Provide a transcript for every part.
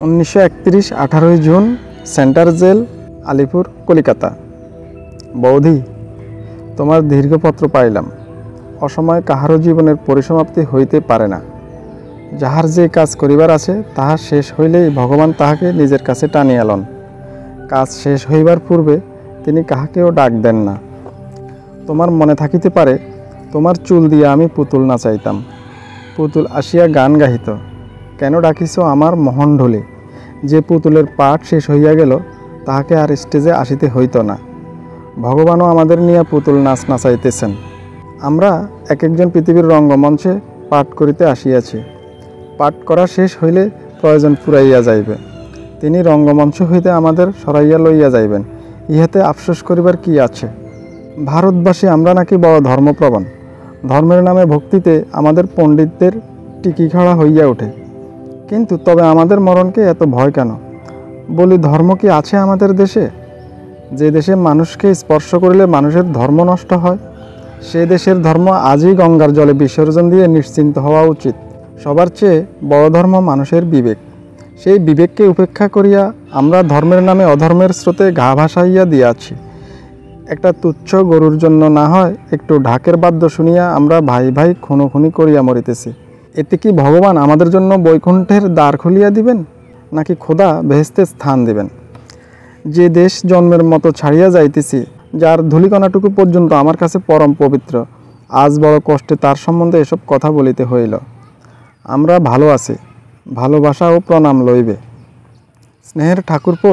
1931 18 June, central jail, Alipore, Calcutta. বৌদি, তোমার দীর্ঘপত্র পাইলাম। অসময়ে কাহারও জীবনের পরিসমাপ্তি হইতে পারে না। যাহার যে কাজ করিবার আছে তাহা শেষ হইলেই ভগবান তাহাকে নিজের কাছে টানিয়া লন। কাজ শেষ হইবার পূর্বে তিনি কাহাকেও ডাক দেন না। তোমার মনে থাকিতে পারে তোমার চুল দিয়া আমি পুতুল নাচাইতাম। পুতুল আসিয়া গান গাহিত, কেন ডাকিছ আমার মোহনঢুলি। যে পুতুলের পাঠ শেষ হইয়া গেল তাহাকে আর স্টেজে আসিতে হইত না। ভগবানও আমাদের নিয়ে পুতুল নাচ নাচাইতেছেন। আমরা এক একজন পৃথিবীর রঙ্গমঞ্চে পাঠ করিতে আসিয়াছি। পাঠ করা শেষ হইলে প্রয়োজন ফুরাইয়া যাইবে। তিনি রঙ্গমঞ্চ হইতে আমাদের সরাইয়া লইয়া যাইবেন। ইহাতে আফসোস করিবার কি আছে? ভারতবাসী আমরা নাকি বড় ধর্মপ্রবণ। ধর্মের নামে ভক্তিতে আমাদের পণ্ডিতদের টিকিখাড়া হইয়া ওঠে। কিন্তু তবে আমাদের মরণকে এত ভয় কেন? বলি, ধর্ম কি আছে আমাদের দেশে? যে দেশে মানুষকে স্পর্শ করিলে মানুষের ধর্ম নষ্ট হয়, সে দেশের ধর্ম আজই গঙ্গার জলে বিসর্জন দিয়ে নিশ্চিন্ত হওয়া উচিত। সবার চেয়ে বড় ধর্ম মানুষের বিবেক। সেই বিবেককে উপেক্ষা করিয়া আমরা ধর্মের নামে অধর্মের স্রোতে ঘা ভাসাইয়া দিয়াছি। একটা তুচ্ছ গরুর জন্য না হয় একটু ঢাকের বাদ্য শুনিয়া আমরা ভাই ভাই খুনোখুনি করিয়া মরিতেছি। এতে কি ভগবান আমাদের জন্য বৈকুণ্ঠের দ্বার খুলিয়া দিবেন, নাকি খোদা বেহেশতে স্থান দিবেন? যে দেশ জন্মের মতো ছাড়িয়া যাইতেছি, যার ধূলিকণাটুকু পর্যন্ত আমার কাছে পরম পবিত্র, আজ বড় কষ্টে তার সম্বন্ধে এসব কথা বলিতে হইল। আমরা ভালো আছি, ভালোবাসা ও প্রণাম লইবে। স্নেহের ঠাকুরপো,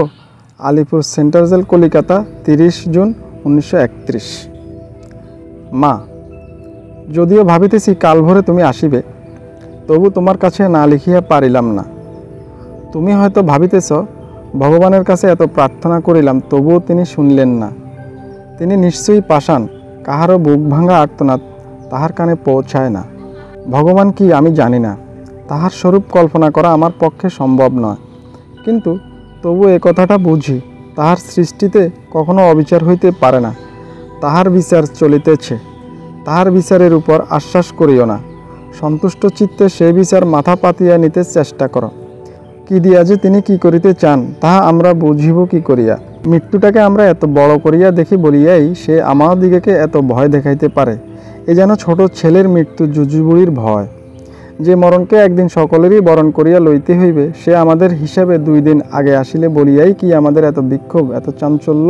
Alipore central jail, Calcutta, 30 June 1931। মা, যদিও ভাবিতেছি কাল ভোরে তুমি আসিবে, তবু তোমার কাছে না লিখিয়া পারিলাম না। তুমি হয়তো ভাবিতেছ ভগবানের কাছে এত প্রার্থনা করিলাম তবুও তিনি শুনলেন না। তিনি নিশ্চয়ই পাষাণ, কাহারও বুক ভাঙা আর্তনাদ তাহার কানে পৌঁছায় না। ভগবান কি আমি জানি না, তাহার স্বরূপ কল্পনা করা আমার পক্ষে সম্ভব নয়। কিন্তু তবু এ কথাটা বুঝি, তাহার সৃষ্টিতে কখনো অবিচার হইতে পারে না। তাহার বিচার চলিতেছে, তাহার বিচারের উপর আশ্বাস করিও না। সন্তুষ্ট চিত্তে সেই বিচার মাথা পাতিয়া নিতে চেষ্টা করো। কি দিয়া যে তিনি কি করিতে চান তাহা আমরা বুঝিব কি করিয়া? মৃত্যুটাকে আমরা এত বড় করিয়া দেখি বলিয়াই সে আমাদিগকে এত ভয় দেখাইতে পারে। এ যেন ছোট ছেলের মৃত্যু জুজুবুড়ির ভয়। যে মরণকে একদিন সকলেরই বরণ করিয়া লইতে হইবে, সে আমাদের হিসাবে 2 দিন আগে আসিলে বলিয়াই কি আমাদের এত বিক্ষোভ, এত চাঞ্চল্য?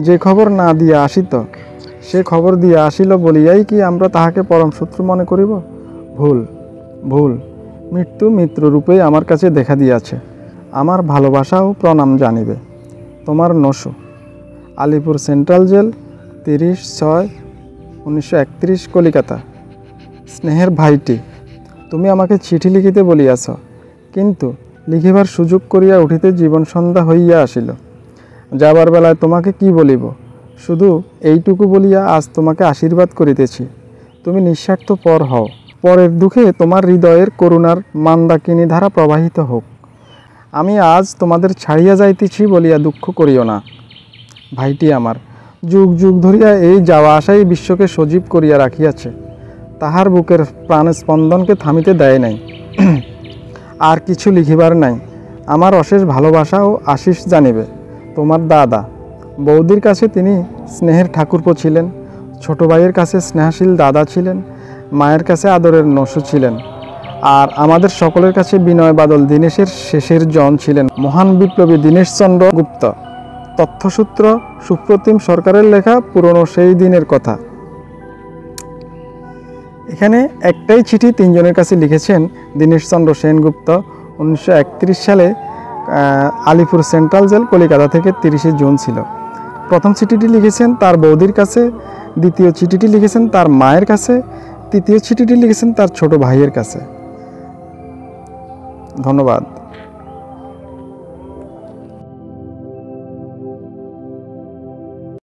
যে খবর না দিয়া আসিত, সে খবর দিয়া আসিল বলিয়াই কি আমরা তাহাকে পরম শত্রু মনে করিব? ভুল, ভুল। মৃত্যু মিত্ররূপেই আমার কাছে দেখা দিয়াছে। আমার ভালোবাসা ও প্রণাম জানিবে। তোমার নসু, আলিপুর সেন্ট্রাল জেল, 30/6/1931, কলিকাতা। স্নেহের ভাইটি, তুমি আমাকে চিঠি লিখিতে বলিয়াছ, কিন্তু লিখিবার সুযোগ করিয়া উঠিতে জীবন সন্ধ্যা হইয়া আসিল। যাবার বেলায় তোমাকে কি বলিব, শুধু এইটুকু বলিয়া আজ তোমাকে আশীর্বাদ করিতেছি, তুমি নিঃস্বার্থ পর হও। পরের দুঃখে তোমার হৃদয়ের করুণার মান্দাকিনী ধারা প্রবাহিত হোক। আমি আজ তোমাদের ছাড়িয়া যাইতেছি বলিয়া দুঃখ করিও না। ভাইটি আমার যুগ যুগ ধরিয়া এই যাওয়া আসাই বিশ্বকে সজীব করিয়া রাখিয়াছে। তাহার বুকের প্রাণ স্পন্দনকে থামিতে দেয় নাই। আর কিছু লিখিবার নাই। আমার অশেষ ভালোবাসা ও আশিস জানিবে। তোমার দাদা। বৌদির কাছে তিনি স্নেহের ঠাকুরপো ছিলেন, ছোট ভাইয়ের কাছে স্নেহশীল দাদা ছিলেন, মায়ের কাছে আদরের নসু ছিলেন, আর আমাদের সকলের কাছে বিনয় বাদল দীনেশের শেষের জন ছিলেন মহান বিপ্লবী দীনেশচন্দ্র গুপ্ত। তথ্যসূত্র সুপ্রতিম সরকারের লেখা পুরনো সেই দিনের কথা। এখানে একটাই চিঠি 3 জনের কাছে লিখেছেন দীনেশচন্দ্র সেনগুপ্ত। 1931 সালে আলিপুর সেন্ট্রাল জেল, কলিকাতা থেকে 30 জুন ছিল। প্রথম চিঠিটি লিখেছেন তার বৌদির কাছে, দ্বিতীয় চিঠিটি লিখেছেন তার মায়ের কাছে, তৃতীয় চিঠিটি লিখেছেন তার ছোট ভাইয়ের কাছে। ধন্যবাদ।